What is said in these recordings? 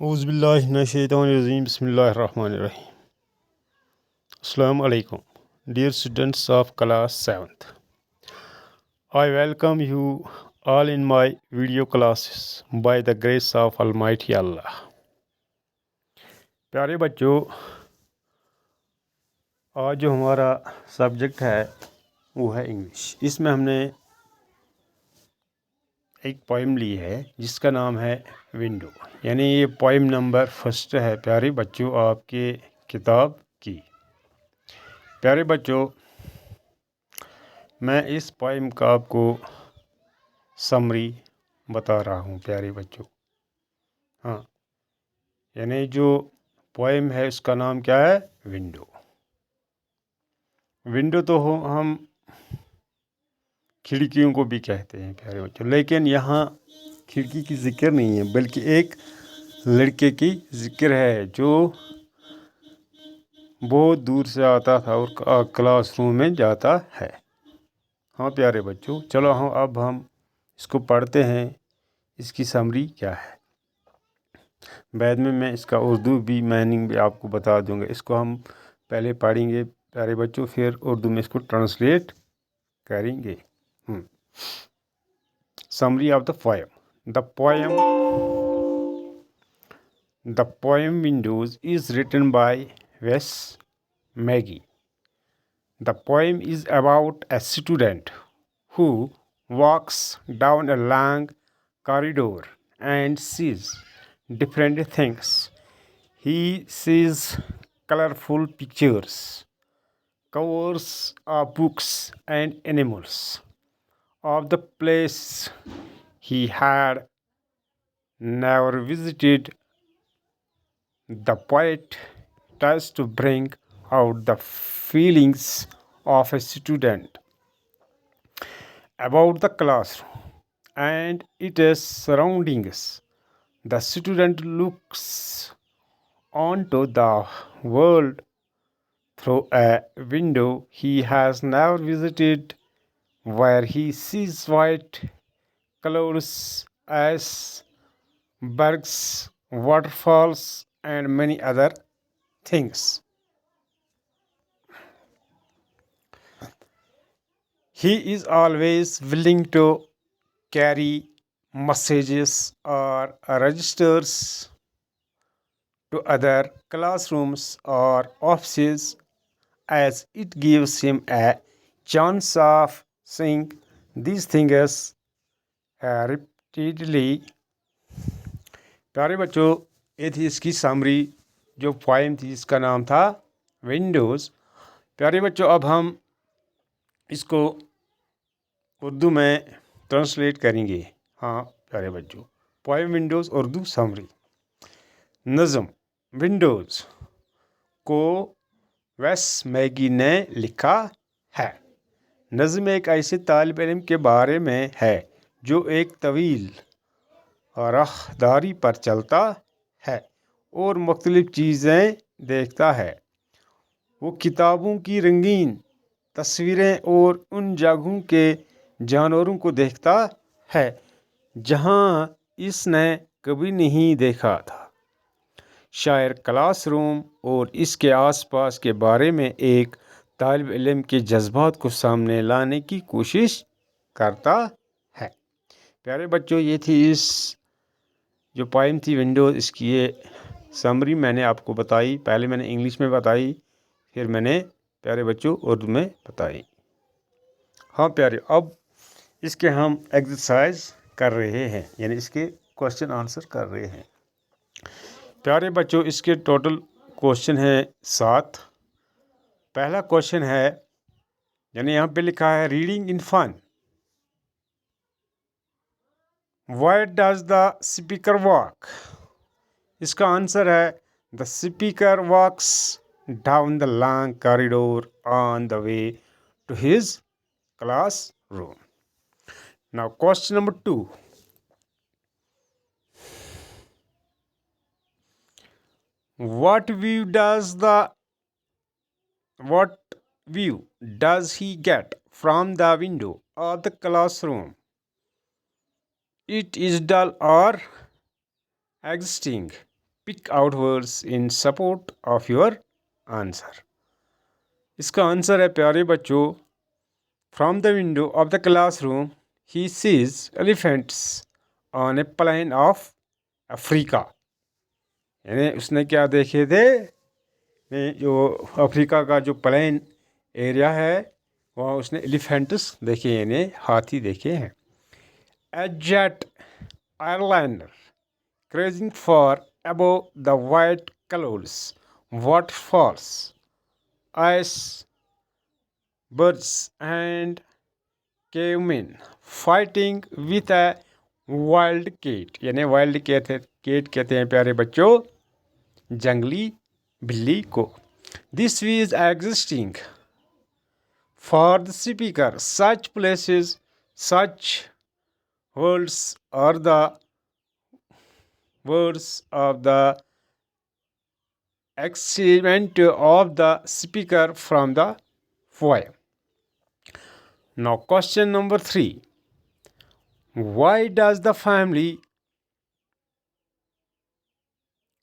Auzubillahiminash-shaytanir-rajeem. Bismillahir-rahmanir-rahim. Assalamu alaikum. Dear students of class 7th, I welcome you all in my video classes by the grace of Almighty Allah. प्यारे बच्चों, आज जो हमारा subject है वो है इंग्लिश। इसमें हमने एक पोइम ली है जिसका नाम है विंडो, यानी ये पोइम नंबर फर्स्ट है प्यारे बच्चों आपके किताब की। प्यारे बच्चों, मैं इस पोइम का आपको समरी बता रहा हूँ प्यारे बच्चों। हाँ, यानी जो पोइम है उसका नाम क्या है? विंडो। विंडो तो हम खिड़कियों को भी कहते हैं प्यारे बच्चों, लेकिन यहाँ खिड़की की जिक्र नहीं है बल्कि एक लड़के की जिक्र है जो बहुत दूर से आता था और क्लासरूम में जाता है। हाँ प्यारे बच्चों, चलो अब हम इसको पढ़ते हैं। इसकी समरी क्या है, बाद में मैं इसका उर्दू भी मीनिंग भी आपको बता दूंगा। इसको हम पहले पढ़ेंगे प्यारे बच्चों, फिर उर्दू में इसको ट्रांसलेट करेंगे। Summary of the poem. The poem windows is written by Wes Magee. The poem is about a student who walks down a long corridor and sees different things. He sees colorful pictures, covers of books and animals of the place he had never visited. The poet tries to bring out the feelings of a student about the classroom and its surroundings. The student looks onto the world through a window he has never visited, where he sees white clouds, icebergs, waterfalls, and many other things. He is always willing to carry messages or registers to other classrooms or offices, as it gives him a chance of seeing these things repeatedly. प्यारे बच्चों, ये थी इसकी summary जो poem थी, इसका नाम था विंडोज़। प्यारे बच्चों, अब हम इसको उर्दू में ट्रांसलेट करेंगे। हाँ प्यारे बच्चों, पोएम विंडोज़ उर्दू समरी। नज़म विंडोज़ को वेस मैगी ने लिखा है। नज़म एक ऐसे तालिब इल्म के बारे में है जो एक तवील राहदारी पर चलता है और मुख्तलिफ चीज़ें देखता है। वो किताबों की रंगीन तस्वीरें और उन जगहों के जानवरों को देखता है जहां इसने कभी नहीं देखा था। शायर क्लासरूम और इसके आसपास के बारे में एक तालिब इल्म के जज्बात को सामने लाने की कोशिश करता है। प्यारे बच्चों, ये थी इस जो पोएम थी विंडोज़, इसकी ये समरी मैंने आपको बताई। पहले मैंने इंग्लिश में बताई, फिर मैंने प्यारे बच्चों उर्दू में बताई। हाँ प्यारे, अब इसके हम एक्सरसाइज कर रहे हैं, यानी इसके क्वेश्चन आंसर कर रहे हैं। प्यारे बच्चों, इसके टोटल क्वेश्चन है 7। पहला क्वेश्चन है, यानी यहाँ पे लिखा है reading in fun. Where does the speaker walk? इसका आंसर है the speaker walks down the long corridor on the way to his classroom. Now question number 2. What view does he get from the window of the classroom? It is dull or existing. Pick out words in support of your answer. इसका answer है प्यारे बच्चों, from the window of the classroom he sees elephants on a plane of Africa. यानी उसने क्या देखे थे, जो अफ्रीका का जो प्लेन एरिया है वहाँ उसने एलिफेंट्स देखे, यानी हाथी देखे हैं। A jet airliner cruising far above the white clouds, waterfalls, ice birds and cavemen fighting with a wild cat। यानी वाइल्ड केट कहते हैं प्यारे बच्चों जंगली बिल्ली को। This is existing for the speaker such places such words are the words of the excitement of the speaker from the poem. Now question number 3. Why does the family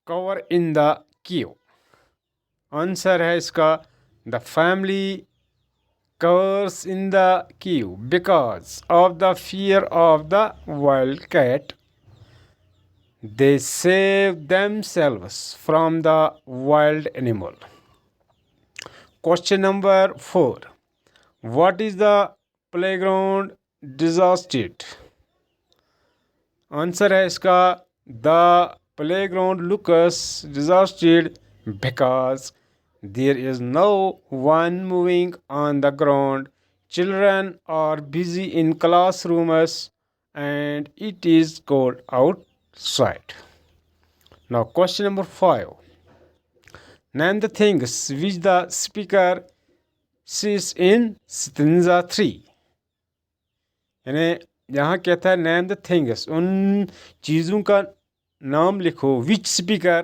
cover in the cave? Answer है इसका the family covers in the cave because of the fear of the wild cat. They save themselves from the wild animal. Question number 4. What is the playground disaster? Answer है इसका the playground looks disastered because there is no one moving on the ground. Children are busy in classrooms and it is cold outside. Now question number 5. Name the things which the speaker sees in stanza 3. यानी यहाँ कहता है name the things, उन चीज़ों का नाम लिखो which speaker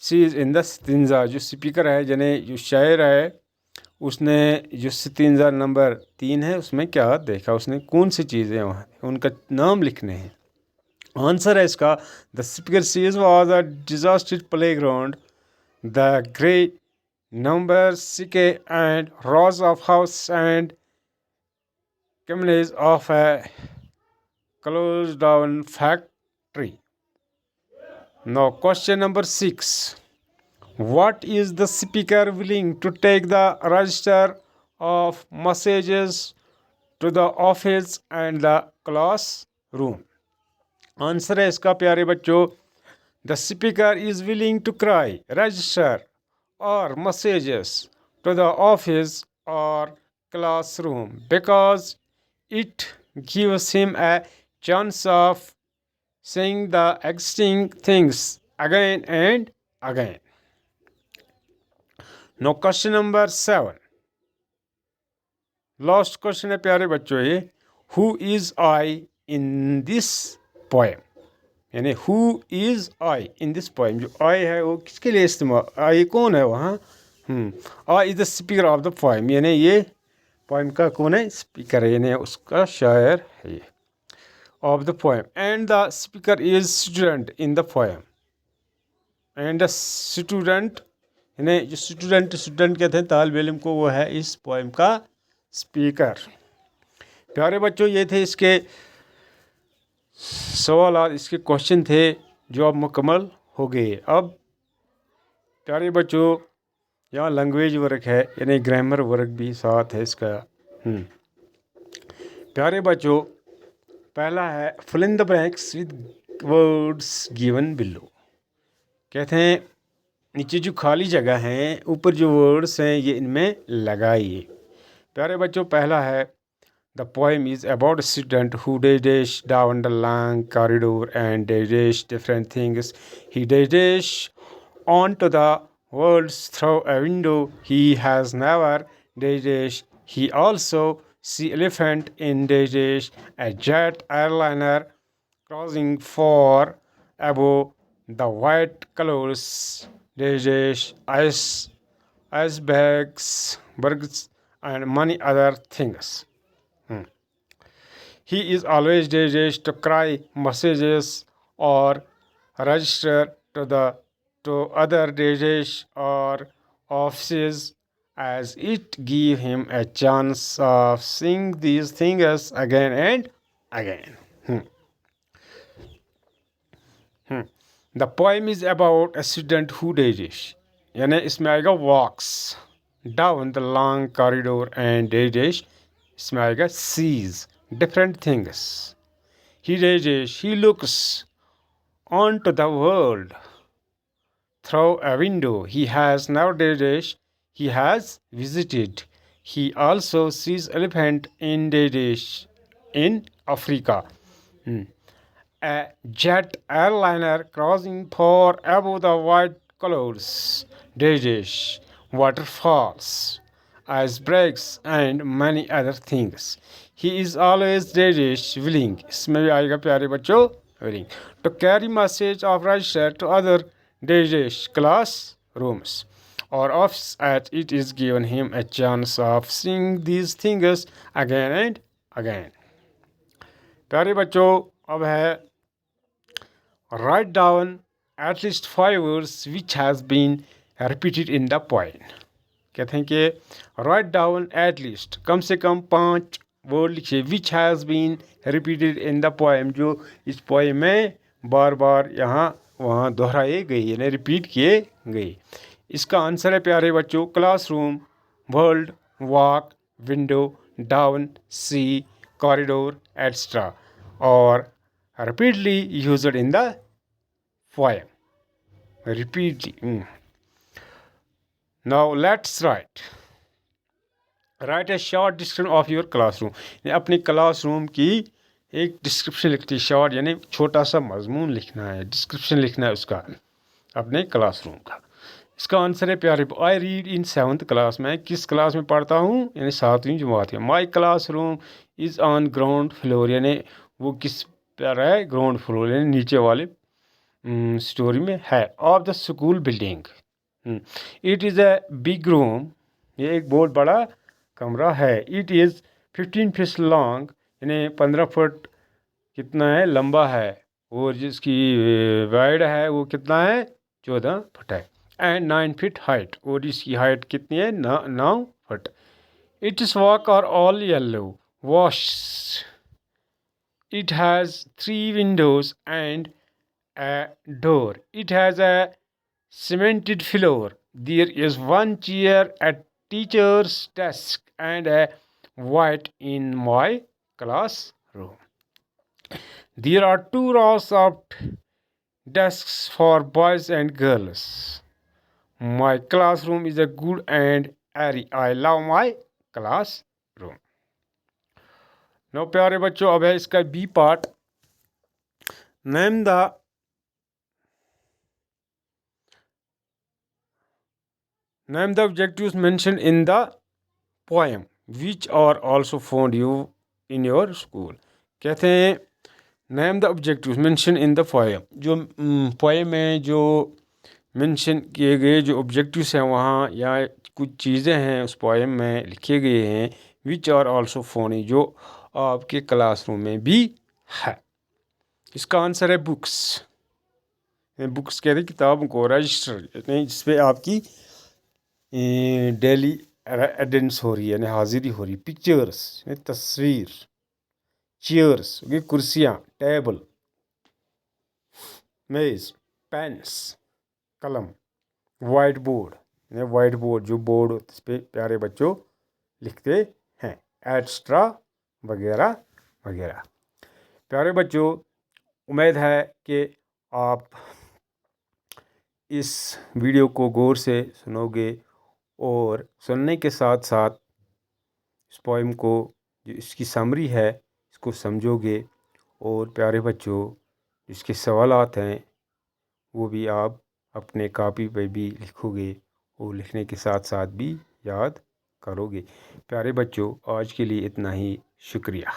sees in the stanza, जो स्पीकर है यानी जो शायर है उसने जो stanza नंबर 3 है उसमें क्या देखा, उसने कौन सी चीज़ें वहाँ उनका नाम लिखने हैं। आंसर है इसका the speaker sees was a disaster playground, the grey number सिके and rows of house and chimneys of a closed down factory. Now question number 6. What is the speaker willing to take the register of messages to the office and the classroom? Answer है इसका प्यारे बच्चों the speaker is willing to cry register or messages to the office or classroom because it gives him a chance of saying the existing things again and again. Now question number 7. Last question है प्यारे बच्चों ये, who is I in this poem. यानी who is I in this poem, जो I है वो किसके लिए इस्तेमाल, आई कौन है वहाँ, I is the speaker of the poem. यानी ये पोएम का कौन है, स्पीकर है, यानी उसका शायर है ये of the poem. And the speaker is student in the poem. And the student, यानी जो स्टूडेंट कहते हैं तालिब इल्म को, वो है इस पोएम का स्पीकर। प्यारे बच्चों ये थे इसके सवाल, इसके क्वेश्चन थे जो अब मुकम्मल हो गए। अब प्यारे बच्चों यहाँ लैंग्वेज वर्क है, यानी ग्रामर वर्क भी साथ है इसका। प्यारे बच्चों पहला है fill in the blanks with words given below. कहते हैं नीचे जो खाली जगह हैं ऊपर जो वर्ड्स हैं ये इनमें लगाइए। प्यारे बच्चों पहला है the poem is about a student who dash down the long corridor and dash different things. He dash onto the world through a window he has never dash. He also see elephant in dash a jet airliner crossing far above the white clouds dash icebergs, bergs and many other things. He is always dash to cry messages or register to other days or offices, as it give him a chance of seeing these things again and again. The poem is about a student who days, यानी इसमें आएगा walks down the long corridor and days, इसमें आएगा sees different things. He days, he looks onto the world through a window he has nowadays he has visited. He also sees elephant in days in Africa. A jet airliner crossing far above the white clouds, days, waterfalls, icebergs, and many other things. He is always days willing. इसमें भी आएगा प्यारे बच्चों willing to carry message of register to other days classrooms or office as it is given him a chance of seeing these things again and again. प्यारे बच्चों अब है write down at least 5 words which has been repeated in the poem. कहते हैं कि write down at least कम से कम 5 word लिखिए which has been repeated in the poem, जो इस पोएम में बार बार यहाँ वहाँ दोहराए गए यानी रिपीट किए गए. इसका आंसर है प्यारे बच्चों classroom, world, walk, window, down, see, corridor etcetera और repeatedly used in the poem. Repeatedly. Now let's write a short description of your classroom. अपनी क्लासरूम की एक डिस्क्रिप्शन लिखती है, शॉर्ट यानी छोटा सा मजमून लिखना है, डिस्क्रिप्शन लिखना है उसका अपने क्लासरूम का. इसका आंसर है प्यारे I read in 7th class. मैं किस क्लास में पढ़ता हूँ यानी 7वीं जमात में. माई classroom is on ground floor यानी वो किस पर है, ग्राउंड फ्लोर यानी नीचे वाले स्टोरी में है. Of the school building. It is a big room, ये एक बहुत बड़ा कमरा है. इट इज़ 15 फीट लॉन्ग यानी 15 फुट कितना है लंबा है, और जिसकी वाइड है वो कितना है 14 फुट है. एंड 9 फीट हाइट, और इसकी हाइट कितनी है 9 foot. It is walk are all yellow wash. It has 3 windows and a door. It has a cemented floor. There is 1 chair at teacher's desk and a white in my classroom. There are 2 rows of desks for boys and girls. My classroom is a good and airy. I love my classroom. Now प्यारे बच्चों अब है इसका B part. Name the objectives mentioned in the poem which are also found you in your school. कहते हैं name the objectives mentioned in the poem. जो poem में जो मेंशन किए गए जो ऑब्जेक्टिव्स हैं वहाँ या कुछ चीज़ें हैं उस poem में लिखे गए हैं which are also found, जो आपके क्लासरूम में भी है. इसका आंसर है बुक्स. बुक्स कहते हैं किताबों को, रजिस्टर जिसपे आपकी डेली अटेंडेंस हो रही है यानी हाजिरी हो रही है. पिक्चर्स तस्वीर, चेयर्स कुर्सियाँ, टेबल, मेज, पेन्स कलम, वाइट बोर्ड जो बोर्ड इस पर प्यारे बच्चों लिखते हैं, एट्सट्रा वगैरह वगैरह. प्यारे बच्चों उम्मीद है कि आप इस वीडियो को गौर से सुनोगे और सुनने के साथ साथ इस पोएम को जो इसकी समरी है इसको समझोगे. और प्यारे बच्चों इसके सवालात हैं वो भी आप अपने कॉपी पे भी लिखोगे और लिखने के साथ साथ भी याद करोगे. प्यारे बच्चों आज के लिए इतना ही, शुक्रिया.